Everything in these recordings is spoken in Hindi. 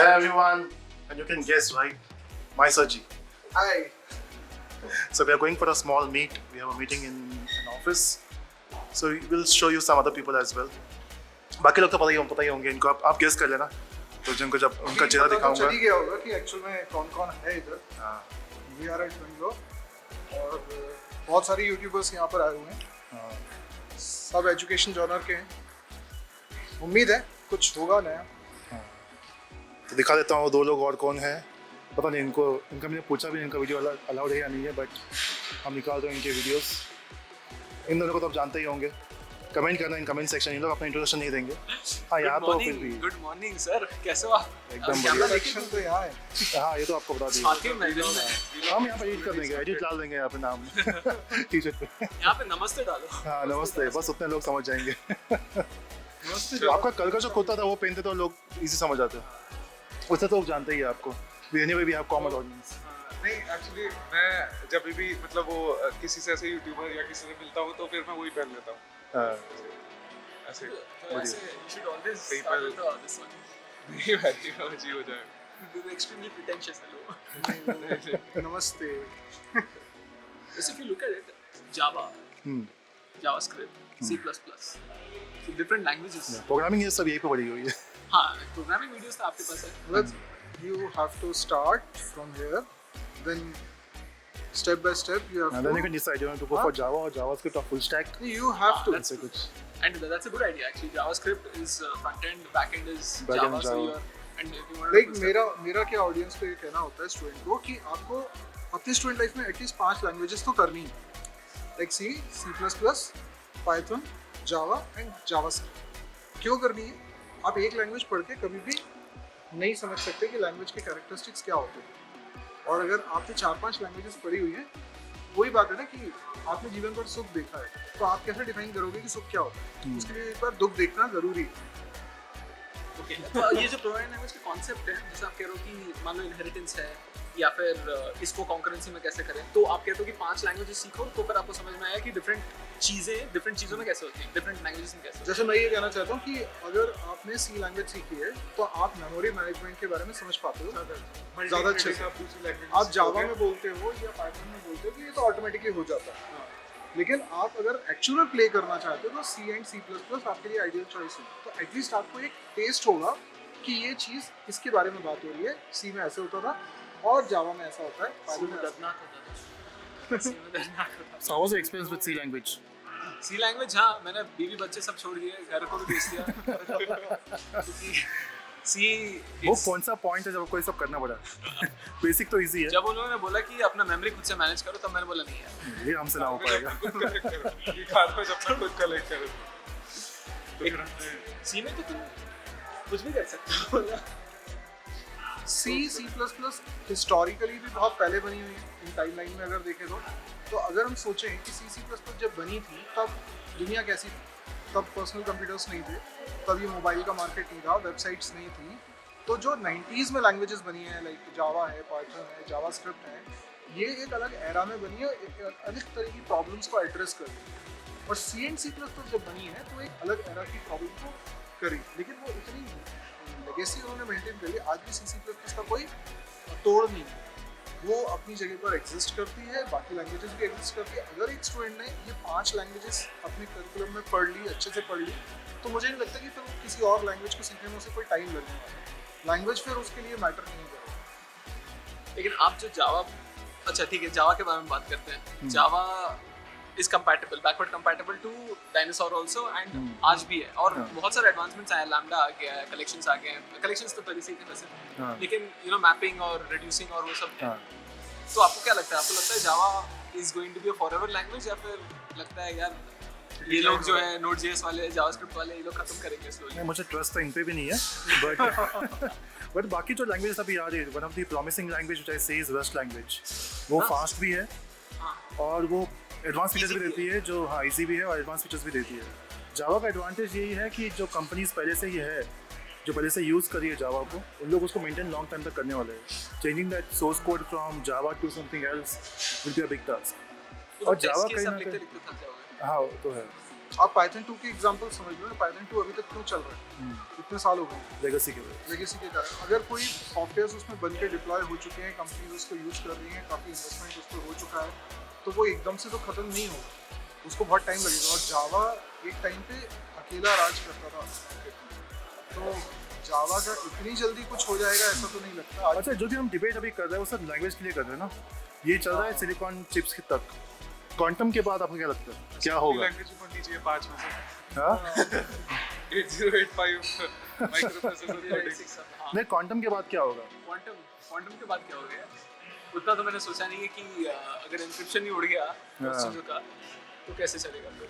Hello everyone, and you can guess, right? My Saji. Hi. So we are going for a small meet. We have a meeting in an office. So we'll show you some other people as well. बाकी लोग तो पता ही होंगे इनको. आप गेस कर लेना. तो जिनको जब उनका चेहरा दिखाऊंगा. चली गया होगा कि एक्चुअल में कौन है इधर. We are at Bangalore और बहुत सारे यूट्यूबर्स यहाँ पर आए हुए हैं. सब एजुकेशन जॉनर के हैं. उम्मीद है कुछ होगा नया. तो दिखा देता हूँ दो लोग और कौन है. पता नहीं इनका मैंने पूछा भी इनका वीडियो अलाउड है या नहीं है, बट हम निकाल रहे हैं इनके वीडियोस. इन दोनों को तो आप जानते ही होंगे. कमेंट करना इन कमेंट सेक्शन. इन लोग अपना इंट्रोडक्शन नहीं देंगे. हाँ यहाँ तो फिर भी गुड मॉर्निंग सर, कैसे हो आप? एकदम बढ़िया. सेक्शन तो यहाँ है. हाँ ये तो आपको बता दिया. हम यहाँ पे एडिट कर देंगे, एडिट डाल देंगे यहाँ पे नाम टी शर्ट पे. यहाँ पे नमस्ते डालो. हाँ नमस्ते, बस उतने लोग समझ जाएंगे. आपका कल का जो कुर्ता था वो पहनते तो लोग इजी समझ आते. उससे तो जानते ही है आपको. Anyway, we have common audience. नहीं एक्चुअली मैं जब भी मतलब वो किसी से ऐसे यूट्यूबर या किसी से मिलता हूँ तो फिर मैं वही पहन लेता हूँ. ऐसे you should always People- start with this one. नहीं भाई जी हो जाए. This is extremely pretentious. Hello. नमस्ते. So if you look at it, Java, JavaScript, C++, so different languages. Programming ये सब यही पे पड़ी हुई है. हाँ, programming videos तो आपके पास है. Well, you have to start from here, then step by step you have And then you to. can decide you want to go for Java or JavaScript or full stack. You have to. ऐसे कुछ. And that's a good idea actually. JavaScript is front end, back end is Back-end Java. So Java. you're and if you want Like मेरा क्या ऑडियंस को ये कहना होता है स्टूडेंट को कि आपको अपनी स्टूडेंट लाइफ में एटलीस्ट 5 लैंग्वेजेस तो करनी है. Like C, C++, Python, Java and JavaScript. क्यों करनी है? आप एक लैंग्वेज पढ़ के कभी भी नहीं समझ सकते कि लैंग्वेज के कैरेक्टरिस्टिक्स क्या होते हैं. और अगर आपने 4-5 लैंग्वेजेस पढ़ी हुई हैं, वही बात है ना कि आपने जीवन भर सुख देखा है, तो आप कैसे डिफाइन करोगे कि सुख क्या होता है. उसके लिए एक बार दुख देखना जरूरी है. Okay. तो ये जो प्रोग्रामिंग लैंग्वेज का कॉन्सेप्ट है, जैसे आप कह रहे हो कि मान लो इनहेरिटेंस है या फिर इसको कॉन्करेंसी में कैसे करें, तो आप कहते हो कि 5 लैंग्वेजेस सीखो तो फिर आपको समझ में आया कि डिफरेंट चीज़ों में कैसे होती हैं, डिफरेंट लैंग्वेजेस में कैसे. जैसे मैं ये कहना चाहता हूँ कि अगर आपने C लैंग्वेज सीखी है तो आप मेमोरी मैनेजमेंट के बारे में समझ पाते हो ज़्यादा अच्छे से. आप जावा में बोलते हो या पाइथन में बोलते हो कि ये तो ऑटोमेटिकली हो जाता है. लेकिन आप अगर एक्चुअल प्ले करना चाहते हो तो C एंड C++ आपके लिए आइडियल चॉइस है. तो एटलीस्ट आपको एक टेस्ट होगा कि ये चीज़ इसके बारे में बात हो रही है. C में ऐसे होता था और जावा में ऐसा होता है. C में दर्दनाक होता है. C में दर्दनाक होता है. So how was your experience with C language? C language, हाँ, मैंने बीवी बच्चे सब छोड़ दिए, घर को भी बेच दिया क्योंकि C वो कौन सा पॉइंट है जब आपको ये सब करना पड़ा? बेसिक तो इजी है. जब उन्होंने बोला कि अपना मेमोरी खुद से मैनेज करो, तब मैंने बोला नहीं यार, ये हमसे ना हो पाएगा. ये खाद पे जब तक खुद कलेक्ट करो तो फिर C में तो तुम कुछ भी कर सकते हो. C++ हिस्टोरिकली भी बहुत पहले बनी हुई है इन टाइमलाइन में अगर देखें तो अगर हम सोचें कि C++ जब बनी थी तब दुनिया कैसी थी. तब पर्सनल कंप्यूटर्स नहीं थे, तब ये मोबाइल का मार्केट नहीं था, वेबसाइट्स नहीं थी. तो जो 90s में लैंग्वेजेस बनी है लाइक जावा है, पाइथन है, जावास्क्रिप्ट है, ये एक अलग एरा में बनी है, एक अलग तरह की प्रॉब्लम्स को एड्रेस कर रही है. और C एंड C++ जब बनी है तो एक अलग एरा की प्रॉब्लम को करी, लेकिन वो इतनी लेगेसी उन्होंने मेंटेन कर ली. आज भी C++ का कोई तोड़ नहीं है. वो अपनी जगह पर एग्जिस्ट करती है, बाकी लैंग्वेजेस भी एग्जिस्ट करती है. अगर एक स्टूडेंट ने ये 5 लैंग्वेजेस अपने करिकुलम में पढ़ ली, अच्छे से पढ़ ली, तो मुझे नहीं लगता कि फिर किसी और लैंग्वेज को सीखने में उसे कोई टाइम लगने वाला है. लैंग्वेज फिर उसके लिए मैटर नहीं करेगा. लेकिन आप जो जावा, अच्छा ठीक है, जावा के बारे में बात करते हैं. जावा is compatible, backward compatible to dinosaur also and आज भी है. और बहुत सारे एडवांसमेंट्स आए, लैम्डा आ गया है, कलेक्शंस आ गए हैं. कलेक्शंस तो पहले से ही थे वैसे, लेकिन यू नो मैपिंग और रिड्यूसिंग और वो सब. तो आपको क्या लगता है, आपको लगता है Java is going to be a forever language, या फिर लगता है यार ये लोग जो है Node.js वाले, जावास्क्रिप्ट वाले, ये लोग खत्म करेंगे स्लोली? मुझे ट्रस्ट तो इन पे भी नहीं है, बट बाकी जो लैंग्वेजेस अभी आ रही है, one of the promising language which I से इज रस्ट लैंग्वेज. वो फास्ट भी है और वो एडवांस फीचर्स भी देती है, जो हाँ इजी भी है और एडवांस फीचर्स भी देती है. जावा का एडवांटेज यही है कि जो कंपनीज पहले से ही है, जो पहले से यूज़ करी है जावा को, उन लोग उसको मेंटेन लॉन्ग टाइम तक करने वाले हैं. Changing that source code from Java to something else will be a big task. और जावा कहीं ना कहीं, हाँ वो तो है. आप पाइथन 2 की एग्जांपल समझ लो ना, पाइथन 2 अभी तक क्यों चल रहा है, इतने साल हो गए लेगेसी के वजह लेगेसी के कारण। अगर कोई सॉफ्टवेयर उसमें बन के डिप्लॉय हो चुके हैं, कंपनीज उसको यूज़ कर रही हैं, काफ़ी इन्वेस्टमेंट उस पर हो चुका है, तो वो एकदम से तो ख़त्म नहीं होगा, उसको बहुत टाइम लगेगा। और जावा एक टाइम पे अकेला राज करता था, तो जावा का इतनी जल्दी कुछ हो जाएगा ऐसा तो नहीं लगता। अच्छा, जो भी हम डिबेट अभी कर रहे हैं वो सब लैंग्वेज के लिए कर रहे हैं ना, ये चल रहा है सिलिकॉन चिप्स की तक। क्वांटम के बाद आपको क्या लगता है क्या होगा? लैंग्वेज पढ़नी चाहिए 5 में से। हाँ 8085 माइक्रोप्रोसेसर नहीं, क्वांटम के बाद क्या होगा? क्वांटम के बाद क्या हो गया उतना तो मैंने सोचा नहीं है कि अगर एन्क्रिप्शन ही उड़ गया उस चीज़ों का तो कैसे चलेगा फिर।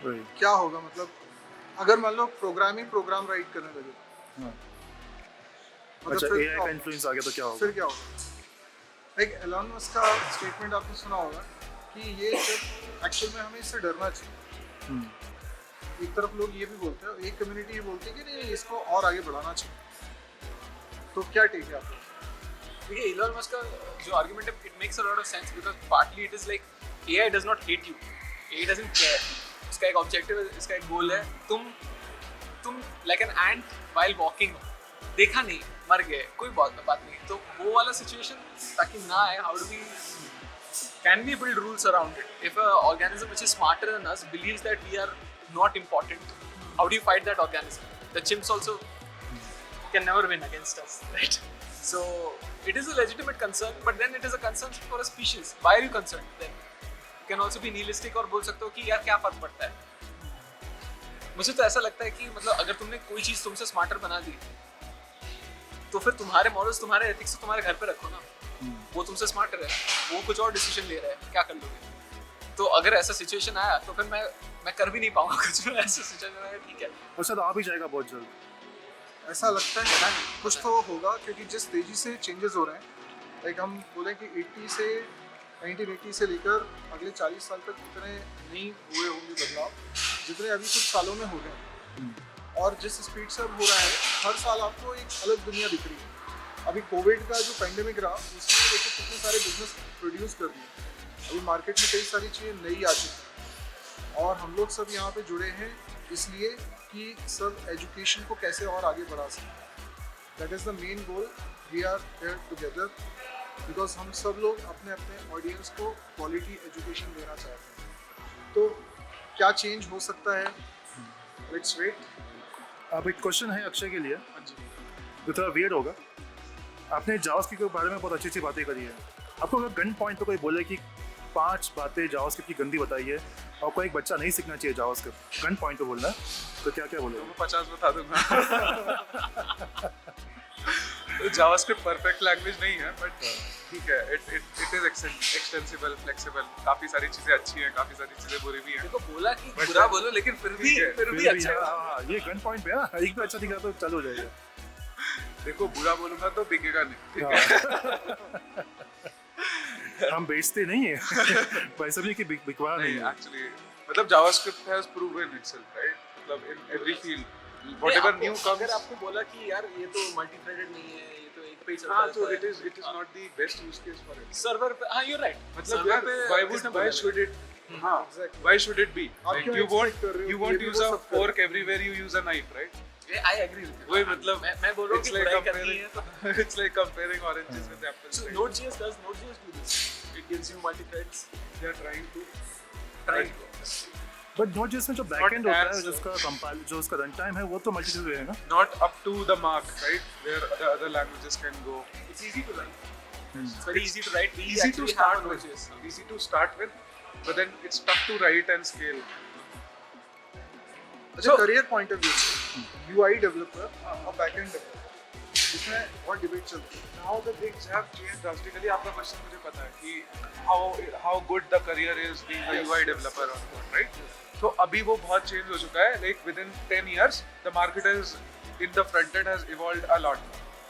वही। क्या होगा मतलब, अगर मान लो प्रोग्राम राइट करने लगे, हाँ। मतलब अच्छा, फिर एआई का इन्फ्लुएंस आ गया तो क्या होगा? फिर क्या होगा? एक एलन मस्क का स्टेटमेंट आपने सुना होगा कि ये जब एक्चुअल में हमें इससे डरना चाहिए। एक तरफ लोग ये भी बोलते हैं, एक कम्युनिटी ये बोलती है कि नहीं इसको और आगे बढ़ाना चाहिए। तो क्या टेक है आपका? देखिए इलॉन मस्क का जो आर्गुमेंट है it makes a lot of sense because partly it is like AI does not hate you, AI doesn't care. इसका एक ऑब्जेक्टिव है, इसका एक गोल है, तुम like an ant while walking, देखा नहीं मर गए कोई बात नहीं, तो वो वाला सिचुएशन ताकि ना आए, how do we can we build rules around it? If an organism which is smarter than us believes that we are not important, how do you fight that organism? The chimps also can never win against us, right? So it is a legitimate concern, but then it is a concern for a species. Why are you concerned then? You can also be nihilistic और बोल सकते हो कि यार क्या फर्क पड़ता है। मुझे तो ऐसा लगता है कि मतलब अगर तुमने कोई चीज़ तुमसे स्मार्टर बना दी तो फिर तुम्हारे मॉरल्स, तुम्हारे एथिक्स तुम्हारे घर पे रखो ना। वो तुमसे स्मार्टर है, वो कुछ और डिसीजन ले रहा है, क्या कर लोगे? तो अगर ऐसा सिचुएशन आया तो फिर मैं कर भी नहीं पाऊंगा कुछ। ऐसा सिचुएशन आया ठीक है, और शायद आ भी जाएगा बहुत जल्द। ऐसा लगता है कुछ तो होगा, क्योंकि जिस तेजी से चेंजेस हो रहे हैं, लाइक हम बोले कि 1980 से लेकर अगले 40 साल तक इतने नहीं हुए होंगे बदलाव जितने अभी कुछ सालों में हो गए। और जिस स्पीड से अब हो रहा है, हर साल आपको एक अलग दुनिया दिख रही है। अभी कोविड का जो पैंडेमिक रहा उसमें देखो कितने सारे बिजनेस प्रोड्यूस कर दिए, अभी मार्केट में कई सारी चीज़ें नई आ चुकी, और हम लोग सब यहाँ पे जुड़े हैं इसलिए कि सब एजुकेशन को कैसे और आगे बढ़ा सकें। That is the main goal, we are here together because हम सब लोग अपने अपने ऑडियंस को क्वालिटी एजुकेशन देना चाहते हैं। तो क्या चेंज हो सकता है, लेट्स वेट। अब एक क्वेश्चन है अक्षय के लिए, हाँ जी। जो थोड़ा वियर्ड होगा। आपने जावास्क्रिप्ट के बारे में बहुत अच्छी अच्छी बातें करी है, आपको अगर गन पॉइंट पे कोई बोले कि 5 बातें जावास्क्रिप्ट की गंदी बताइए और कोई एक बच्चा नहीं सीखना चाहिए जावास्क्रिप्ट, गन पॉइंट पे बोलना है, तो क्या क्या बोलोगे? मैं 50 बता दूंगा। तो जावास्क्रिप्ट परफेक्ट लैंग्वेज नहीं है, बट ठीक है, इट इज एक्सटेंसिबल, फ्लेक्सिबल, काफी सारी चीजें अच्छी हैं, काफी सारी चीजें बुरी भी हैं। देखो बोला कि बुरा बोलो लेकिन फिर भी अच्छा है। हाँ, ये गन पॉइंट पे है, एक भी अच्छा दिखा तो चल हो जाएगा। देखो बुरा बोलूंगा तो बिकेगा नहीं, ठीक है। हम बेचते नहीं है पैसा भी कि बिकवा नहीं है। एक्चुअली मतलब JavaScript has proven itself, right? मतलब in every field whatever new comes, अगर आपको बोला कि यार ये तो मल्टी थ्रेडेड नहीं है, ये तो एक पे ही चलता है, तो it is not the best use case for it. Server पे, हाँ यू आर राइट, मतलब यार व्हाई शुड इट, हां व्हाई शुड इट बी, आप लाइक क्यों expect कर रहे हो you कि won't ये भी use हो a सकता है? fork everywhere you use a knife, right? I agree with you. वही मतलब मैं बोल रहा हूं it's कि like बुराई करनी है तो comparing it's like comparing oranges with apples, so right? Node.js do this. It gives you multi threads. They are trying to but Node.js में जो बैकएंड होता है, as- जो उसका कंपाइल, जो उसका रन टाइम है, वो तो मल्टी चीज़ रहेगा। not up to the mark, right? Where the other languages can go. It's easy to write. It's very easy to write. We Easy to actually start have a with. Node.js. Easy to start with, but then it's tough to write and scale. अच्छा, करियर पॉइंट ऑफ व्यू से यूआई डेवलपर और बैकएंड डेवलपर, इसमें बहुत डिबेट चलती है। Now the things have changed drastically. आपका क्वेश्चन मुझे पता है कि how good the career is being a UI developer or not, right? तो अभी वो बहुत चेंज हो चुका है. Like within 10 years, the market is in the front end has evolved a lot.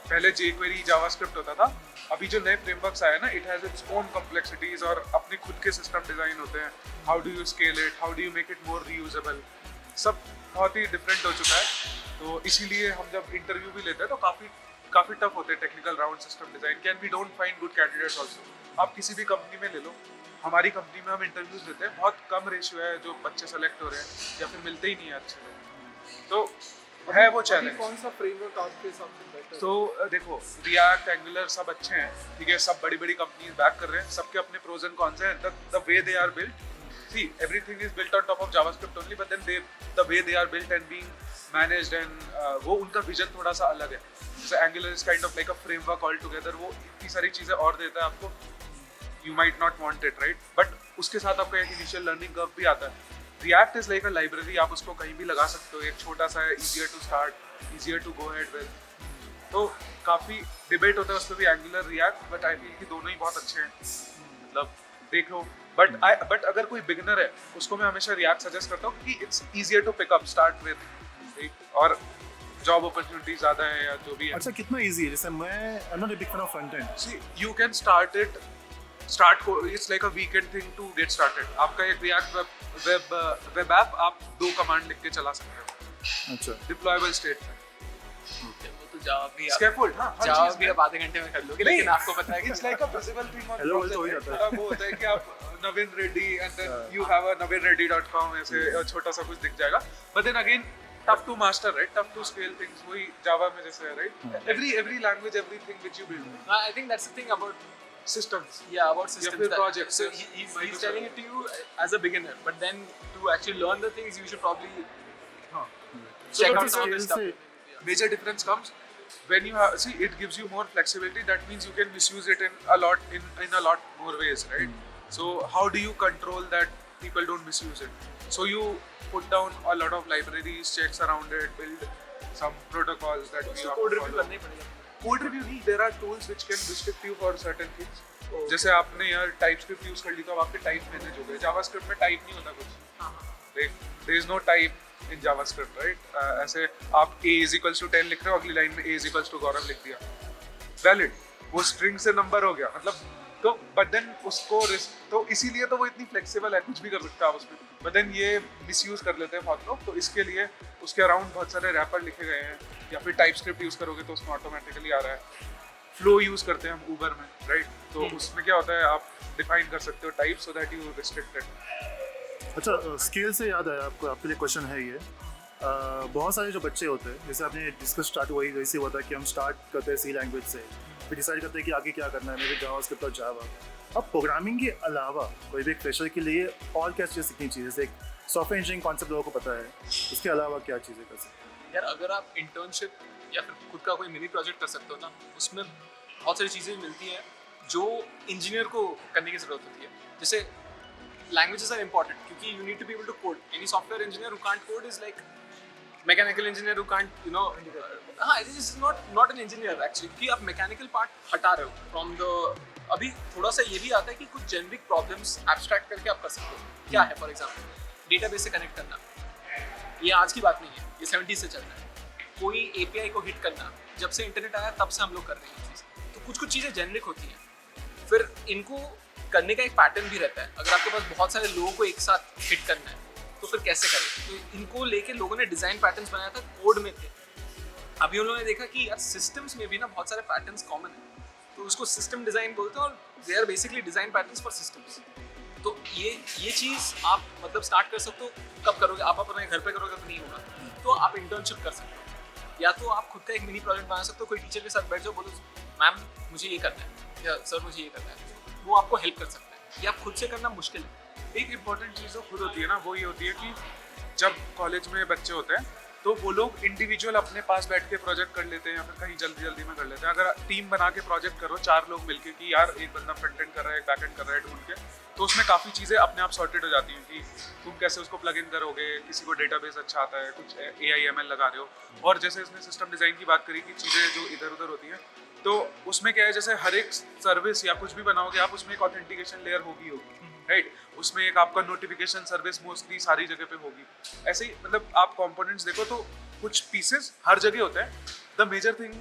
पहले jQuery, JavaScript होता था. अभी जो नए frameworks आए ना, it has its own complexities और अपने खुद के system design होते हैं. How do you scale it? How do you make it more reusable? सब बहुत ही डिफरेंट हो चुका है. तो इसीलिए हम जब इंटरव्यू भी लेते हैं तो काफी टफ होते हैं टेक्निकल राउंड, सिस्टम डिजाइन के, and we don't find good candidates also. आप किसी भी कंपनी में ले लो, हमारी कंपनी में हम इंटरव्यूज लेते हैं, बहुत कम रेशियो है जो बच्चे सेलेक्ट हो रहे हैं या फिर मिलते ही नहीं है अच्छे लोग, तो है वो चैलेंज। कौन सा फ्रेमवर्क आपके हिसाब से बेटर? तो देखो, रिएक्ट, एंगुलर सब अच्छे हैं, ठीक है, सब बड़ी बड़ी कंपनीज बैक कर रहे हैं, सबके अपने प्रोज एंड कॉन्स हैं। The way they are built, see everything is built on top of JavaScript only, but then the way they are built and being managed and वो उनका विजन थोड़ा सा अलग है। जैसे Angular is kind of like a framework all together, वो इतनी सारी चीजें और देता है आपको, you might not want it, right, but उसके साथ आपका एक इनिशियल लर्निंग कर्व भी आता है। React is like a library, आप उसको कहीं भी लगा सकते हो, एक छोटा सा है, easier to start, easier to go ahead with. तो काफी डिबेट होता है उस पर भी, Angular React, but I feel कि दोनों ही बहुत अच्छे हैं, मतलब देख लो। बट अगर कोई बिगिनर है उसको मैं हमेशा रिएक्ट सजेस्ट करता हूँ कि it's easier to pick up, start with, और जॉब अपॉर्चुनिटी ज्यादा है या जो भी है। अच्छा, कितना इजी है? जैसे मैं I am not a big fan of front end. See you can start it's like a weekend thing to get started. आपका एक रिएक्ट वेब ऐप आप 2 कमांड लिख के चला सकते हो, अच्छा, डिप्लॉयबल स्टेट में। वो तो जावा भी स्कैफोल्ड, हाँ, हर जावा चीज़ भी में। आप आधे घंटे में कर लोगे, लेकिन आपको पता है कि It's like a visible thing on Hello, browser, तो हो ही right? जाता है। वो होता है कि आप Navin Reddy and then you have a navinreddy.com ऐसे छोटा सा कुछ दिख जाएगा, but then again tough to master, right, tough to scale things, वही जावा में जैसे है, right, every language, everything which you build, I think that's the thing about systems, about systems, फिर projects, so yes. he's telling it to you as a beginner, but then to actually learn the things you should probably हाँ. check but out some of the scale stuff. से- Major difference comes when you have, see, it gives you more flexibility, that means you can misuse it in a lot more ways, right? So how do you control that people don't misuse it? So you put down a lot of libraries, checks around it, build some protocols that we उसको have code to review follow. करना ही पड़ेगा. Code review नहीं, there are tools which can restrict you for certain things. जैसे आपने यार TypeScript यूज कर ली तो अब आपके टाइप मैनेज हो गए। JavaScript में टाइप नहीं होता कुछ, there is no type in JavaScript, right? ऐसे आप a is equals to 10 लिख रहे हो, अगली लाइन में a is equals to गौरव लिख दिया, valid, वो string से number हो गया, मतलब तो but then उसको तो इसीलिए तो वो इतनी flexible है, कुछ भी कर सकते हैं आप उसमें, but then ये misuse कर लेते हैं बहुत लोग, तो इसके लिए उसके अराउंड बहुत सारे रैपर लिखे गए हैं, या फिर TypeScript यूज करोगे तो उसमें ऑटोमेटिकली आ रहा है। फ्लो यूज करते हैं हम ऊबर में, राइट, तो उसमें क्या होता है, आप डिफाइन कर सकते हो type so that you restrict it. अच्छा, स्केल से याद आया, आपके लिए क्वेश्चन है ये। बहुत सारे जो बच्चे होते हैं, जैसे आपने डिस्कस स्टार्ट हुआ ही वैसे होता है कि हम स्टार्ट करते हैं सी लैंग्वेज से, फिर डिसाइड करते हैं कि आगे क्या करना है, मेरे जावास्क्रिप्ट और जावा। अब प्रोग्रामिंग के अलावा कोई भी एक फ्रेशर के लिए और क्या चीज़ें सीखनी चाहिए? जैसे एक सॉफ्टवेयर इंजीनियरिंग कॉन्सेप्ट लोगों को पता है, उसके अलावा क्या चीज़ें कर सकते हैं? यार अगर आप इंटर्नशिप या फिर खुद का कोई मिनी प्रोजेक्ट कर सकते हो ना, उसमें बहुत सारी चीज़ें मिलती हैं जो इंजीनियर को करने की ज़रूरत होती है। जैसे लैंग्वेजेस आर इंपॉर्टेंट, क्योंकि you need to be able to code. Any software engineer who can't code is like mechanical engineer who can't हाँ, it is not an engineer actually, कि आप मैकेनिकल पार्ट हटा रहे हो फ्रॉम द। अभी थोड़ा सा ये भी आता है कि कुछ जेनरिक प्रॉब्लम्स एब्स्ट्रैक्ट करके आप कर सकते हो। क्या है, फॉर एग्जाम्पल डेटाबेस से कनेक्ट करना, ये आज की बात नहीं है, ये 70s से चल रहा है। कोई API को हिट करना, जब से इंटरनेट आया तब से हम लोग कर रहे हैं ये चीज़। तो कुछ चीज़ें जेनरिक होती हैं, फिर इनको करने का एक पैटर्न भी रहता है। अगर आपके पास बहुत सारे लोगों को एक साथ हिट करना है तो फिर कैसे करें? तो इनको लेके लोगों ने डिज़ाइन पैटर्न्स बनाया था, कोड में थे। अभी उन लोगों ने देखा कि यार सिस्टम्स में भी ना बहुत सारे पैटर्न्स कॉमन है, तो उसको सिस्टम डिज़ाइन बोलते हैं, और they are basically design patterns for systems. तो ये चीज़ आप मतलब स्टार्ट कर सकते हो। कब करोगे? आप अपने घर पे करोगे तो नहीं होगा, तो आप इंटर्नशिप कर सकते हो, या तो आप खुद का एक मिनी प्रोजेक्ट बना सकते हो। कोई टीचर के साथ बैठ जाओ, बोलो मैम मुझे ये करना है, या सर मुझे ये करना है, वो आपको हेल्प कर सकता है। ये आप खुद से करना मुश्किल है। एक इम्पॉर्टेंट चीज़ जो खुद होती है ना, वो ये होती है कि जब कॉलेज में बच्चे होते हैं तो वो लोग इंडिविजुअल अपने पास बैठ के प्रोजेक्ट कर लेते हैं, या फिर कहीं जल्दी में कर लेते हैं। अगर टीम बना के प्रोजेक्ट करो 4 लोग मिलके कि यार एक बंदा फ्रंट एंड कर रहा है, एक बैक एंड कर रहा है ढूंढ के, तो उसमें काफ़ी चीज़ें अपने आप सॉर्टेड हो जाती हैं कि तुम कैसे उसको प्लग इन करोगे, किसी को डेटाबेस अच्छा आता है, कुछ AI/ML लगा रहे हो। और जैसे इसने सिस्टम डिज़ाइन की बात करी कि चीज़ें जो इधर उधर होती हैं, तो उसमें क्या है, जैसे हर एक सर्विस या कुछ भी बनाओगे आप, उसमें एक ऑथेंटिकेशन लेयर होगी, राइट, उसमें एक आपका नोटिफिकेशन सर्विस मोस्टली सारी जगह पे होगी। ऐसे ही मतलब आप कंपोनेंट्स देखो तो कुछ पीसेस हर जगह होते हैं। द मेजर थिंग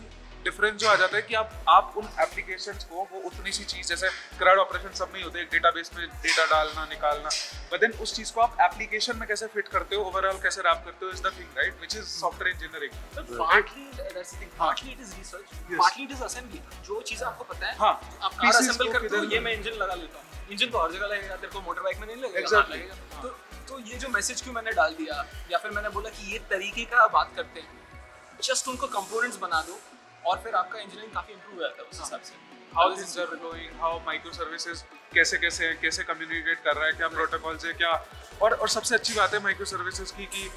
डिफरेंस जो आ जाता है कि आप उन एप्लीकेशंस को वो उतनी सी चीज़ जैसे CRUD ऑपरेशन सब में ही होते हैं, एक डेटाबेस में डेटा डालना निकालना, बट देन उस चीज़ को आप एप्लीकेशन में कैसे फिट करते हो, ओवरऑल कैसे रैप करते हो, is the thing right, which is software engineering. Partly that's the thing. Partly it is research. Partly it is assembly. जो चीज़ें आपको पता है, हाँ, आप कार pieces असेंबल को करते हो, किधर- ये मैं इंजन लगा लेता हूँ. इंजन तो हर जगह लगेगा, तेरे को मोटर बाइक में नहीं लगेगा. Exactly. लगेगा. तो ये जो मैसेज क्यों मैंने डाल दिया, या फिर मैंने बोला कि ये तरीके का बात करते हैं, जस्ट उनको कंपोनेंट्स बना दो और फिर आपका इंजीनियरिंग काफी इंप्रूव हो जाता है उस हिसाब से. How things are flowing, how micro services कैसे कम्युनिकेट कर रहा है, क्या प्रोटोकॉल्स है, क्या और सबसे अच्छी बात है माइक्रो सर्विसेज की कि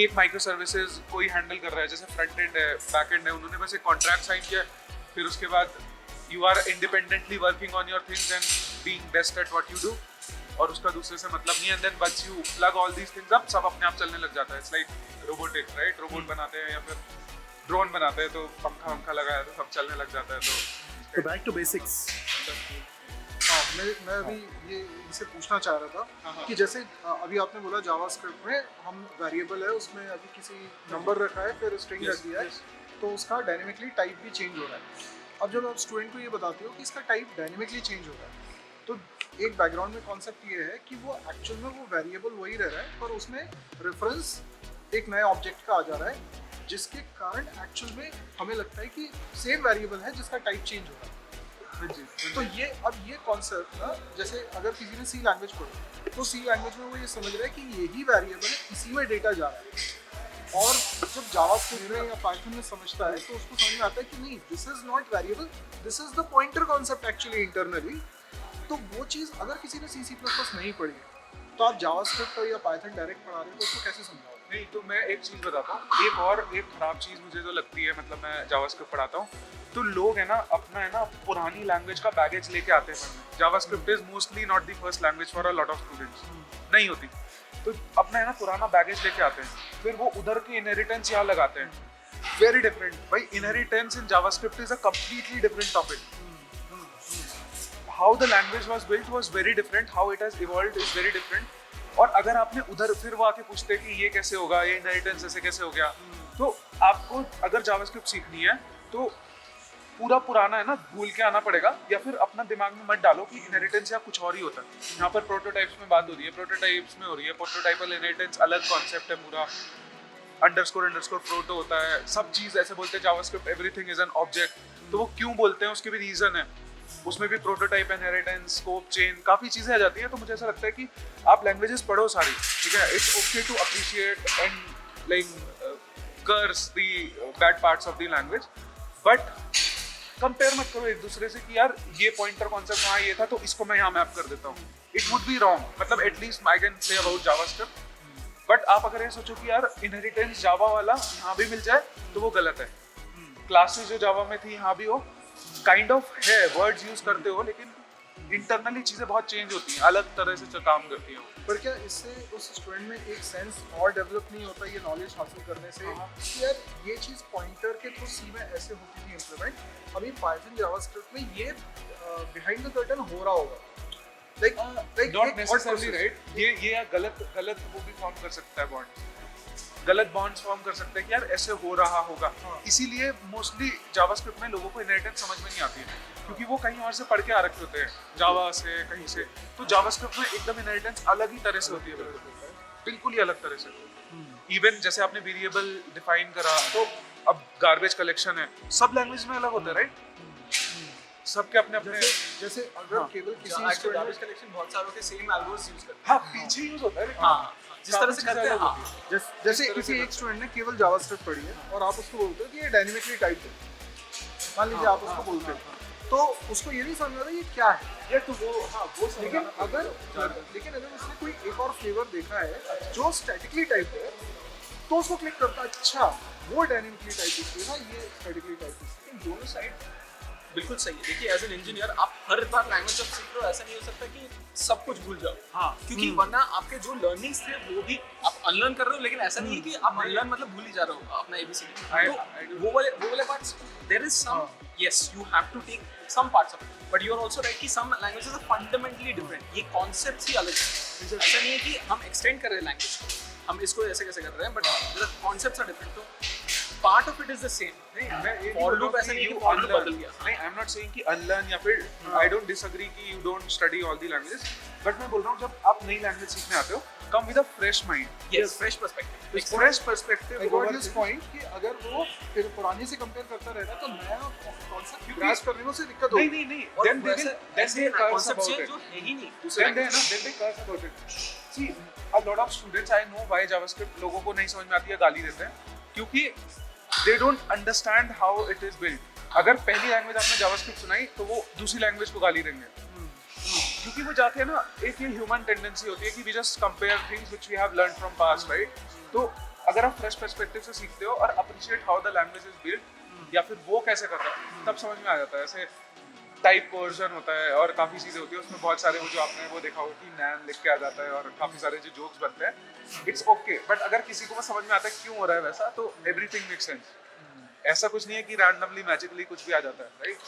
एक माइक्रो सर्विसेज कोई हैंडल कर रहा है, जैसे फ्रंट एंड है, बैक एंड है, उन्होंने बस एक कॉन्ट्रैक्ट साइन किया, फिर उसके बाद you are independently working on your things and being best at what you do, और उसका दूसरे से मतलब नहीं है. And then once you plug all these things up, सब अपने आप चलने लग जाता है. It's like robotics right, robot बनाते हैं या फिर ड्रोन बनाते हैं, तो पंखा लगाया तो सब चलने लग जाता है. तो बैक टू बेसिक्स. हाँ, मैं अभी ये इनसे पूछना चाह रहा था कि जैसे अभी आपने बोला जावास्क्रिप्ट में हम वेरिएबल है उसमें अभी किसी नंबर रखा है फिर स्ट्रिंग रख दिया है, तो उसका डायनेमिकली टाइप भी चेंज हो रहा है. अब जब आप स्टूडेंट को ये बताते हो कि इसका टाइप डायनेमिकली चेंज हो रहा है, तो एक बैकग्राउंड में कॉन्सेप्ट ये है कि वो एक्चुअल में वो वेरिएबल वही रह रहा है, पर उसमें रेफरेंस एक नए ऑब्जेक्ट का आ जा रहा है, जिसके कारण एक्चुअल में हमें लगता है कि सेम वेरिएबल है जिसका टाइप चेंज हो रहा है. तो ये कॉन्सेप्ट ना, जैसे अगर किसी ने सी लैंग्वेज पढ़ी तो सी लैंग्वेज में वो ये समझ रहा है कि यही वेरिएबल है, इसी में डेटा जा रहा है, और जब जावास्क्रिप्ट में या पाइथन में समझता है तो उसको समझ में आता है कि नहीं, this is not variable, this is the pointer concept actually internally. तो वो चीज़ अगर किसी ने C++ नहीं पढ़ी है तो आप जावास्क्रिप्ट या पाइथन डायरेक्ट पढ़ा रहे हो तो उसको कैसे समझाओगे? नहीं, तो मैं एक चीज़ बताता हूँ, एक खराब चीज़ मुझे जो लगती है, मतलब मैं जावास्क्रिप्ट पढ़ाता हूँ तो लोग है ना अपना पुरानी लैंग्वेज का बैगेज लेके आते हैं पढ़ने. JavaScript is mostly not the first language for a lot of students, नहीं होती. तो अपना है ना पुराना बैगेज लेके आते हैं, फिर वो उधर की इनहेरिटेंस यहाँ लगाते हैं. वेरी डिफरेंट भाई, inheritance in JavaScript is a completely different topic. How the language was built was very different, how it has evolved is very different. और अगर आपने उधर फिर वो आके पूछते कि ये कैसे होगा, ये इनहेरिटेंस ऐसे कैसे हो गया, तो आपको अगर जावास्क्रिप्ट सीखनी है तो पूरा पुराना है ना भूल के आना पड़ेगा, या फिर अपना दिमाग में मत डालो कि इनहेरिटेंस या कुछ और ही होता है. यहाँ पर प्रोटोटाइप्स में बात हो रही है, प्रोटोटाइप्स में हो रही है, प्रोटोटाइपल इनहेरिटेंस अलग कॉन्सेप्ट है पूरा. अंडरस्कोर प्रोटो होता है, सब चीज़ ऐसे बोलते हैं JavaScript everything is an object. तो वो क्यों बोलते हैं उसके भी रीज़न है, उसमें भी प्रोटोटाइप, इनहेरिटेंस, स्कोप, चेन, काफ़ी चीज़ें आ जाती हैं. तो मुझे ऐसा लगता है कि आप लैंग्वेजेस पढ़ो सारी, ठीक है. It's okay to appreciate and like curse the bad parts of the language, but compare मत करो एक दूसरे से कि यार ये पॉइंटर कॉन्सेप्ट वहाँ ये था तो इसको मैं यहाँ मैप कर देता हूँ. इट वुड बी रॉन्ग, मतलब at least I can say about JavaScript. But आप अगर ये सोचो कि यार इनहेरिटेंस जावा वाला यहाँ भी मिल जाए तो वो गलत है. क्लासेस जो जावा में थी यहाँ भी हो, काइंड ऑफ है, वर्ड्स यूज करते हो, लेकिन इंटरनली चीजें बहुत चेंज होती हैं, अलग तरह से काम करती हैं. पर क्या इससे उस स्टूडेंट में एक सेंस और डेवलप नहीं होता ये नॉलेज हासिल करने से कि यार ये चीज़ पॉइंटर के थ्रू सी में ऐसे होती थी इम्प्लीमेंट, अभी पाइथन जावास्क्रिप्ट में ये बिहाइंड द कर्टन हो रहा होगा, लाइक नॉट नेसेसरली राइट. ये गलत वो भी फॉर्म कर सकता है बॉन्ड, गलत बॉन्ड्स फॉर्म कर सकते हैं कि यार ऐसे हो रहा होगा. इसीलिए मोस्टली जावास्क्रिप्ट में लोगों को इनहेरिटेंस समझ में नहीं आती है, क्योंकि वो कहीं और से पढ़ के आ रखे होते हैं, जावा से कहीं से. तो जावास्क्रिप्ट में एकदम इनहेरिटेंस अलग ही तरह से होती है, बिल्कुल ही अलग तरह से. इवन जैसे आपने वेरिएबल डिफाइन करा, तो अब गार्बेज कलेक्शन है, सब लैंग्वेज में अलग होता है राइट. सबके अपने अपने, जैसे अगर केवल किसी गार्बेज कलेक्शन बहुत सारों के सेम एल्गोरिथम्स यूज करते हैं. हाँ पीछे यूज होता है. हाँ, जिस तरह से करते हैं. हाँ, जैसे किसी एक स्टूडेंट ने केवल जावास्क्रिप्ट पढ़ी है और आप उसको बोलते हो कि ये डायनेमिकली टाइप है, मान लीजिए आप उसको बोलते हो, तो उसको ये नहीं समझ आता ये क्या है. ये तो वो लेकिन अगर उसने कोई एक और फ्लेवर देखा है जो स्टैटिकली टाइप है तो उसको क्लिक करता है, अच्छा वो डायनेमिकली टाइप है ना, ये स्टैटिकली टाइप है. दोनों साइड बिल्कुल सही है. देखिए एज एन इंजीनियर आप हर बार लैंग्वेज जब सीख रहे हो ऐसा नहीं हो सकता कि सब कुछ भूल जाओ. हाँ, क्योंकि वरना आपके जो लर्निंग्स थे वो भी आप अनलर्न कर रहे हो, लेकिन ऐसा नहीं है कि आप अनलर्न मतलब भूल ही जा रहे हो अपना ABCD. तो वो वाले parts there is some, yes you have to take some parts of it, but you are also right कि some languages are fundamentally different. ये कॉन्सेप्ट्स ही अलग है. ऐसा नहीं है कि हम एक्सटेंड कर रहे हैं लैंग्वेज को, हम इसको ऐसे कैसे कर रहे हैं, but the concepts are different. तो part of it is the same. नहीं मैं ये For loop ऐसा नहीं कि for loop बदल गया. नहीं आई एम नॉट सेइंग कि अनलर्न या फिर आई डोंट डिसएग्री कि you don't study all the languages, but मैं बोल रहा हूँ जब आप नई लैंग्वेज सीखने आते हो come with a fresh mind. Yes, fresh perspective. Fresh perspective. I got this point कि अगर वो फिर पुराने से कंपेयर करता रहेगा तो नया कॉन्सेप्ट ग्रास्प करने में उसे दिक्कत होगी. नहीं और then they will वैसे curse concept about change it. जो है ही नहीं दूसरे then they language. curse about it. See, a lot of students I know why JavaScript लोगों को नहीं समझ में आती है, गाली देते हैं क्योंकि they don't understand how it is built. अगर पहली लैंग्वेज आपने JavaScript सुनाई तो वो दूसरी लैंग्वेज को गाली देंगे. क्योंकि वो जाते हैं ना, एक ये ह्यूमन टेंडेंसी होती है कि we just compare things which we have learn from past, right? तो अगर आप फ्रेश पर्सपेक्टिव से सीखते हो और appreciate how the language is built या फिर वो कैसे करता है, तब समझ में आ जाता है. ऐसे टाइप वर्जन होता है और काफ़ी चीज़ें होती है उसमें, बहुत सारे वो जो आपने वो देखा होगा कि नैन लिख के आ जाता है और काफ़ी सारे जो जोक्स बनते हैं. इट्स ओके, बट अगर किसी को वो समझ में आता है क्यों हो रहा है वैसा, तो एवरीथिंग मेक सेंस. ऐसा कुछ नहीं है कि रैंडमली मैजिकली कुछ भी आ जाता है, राइट?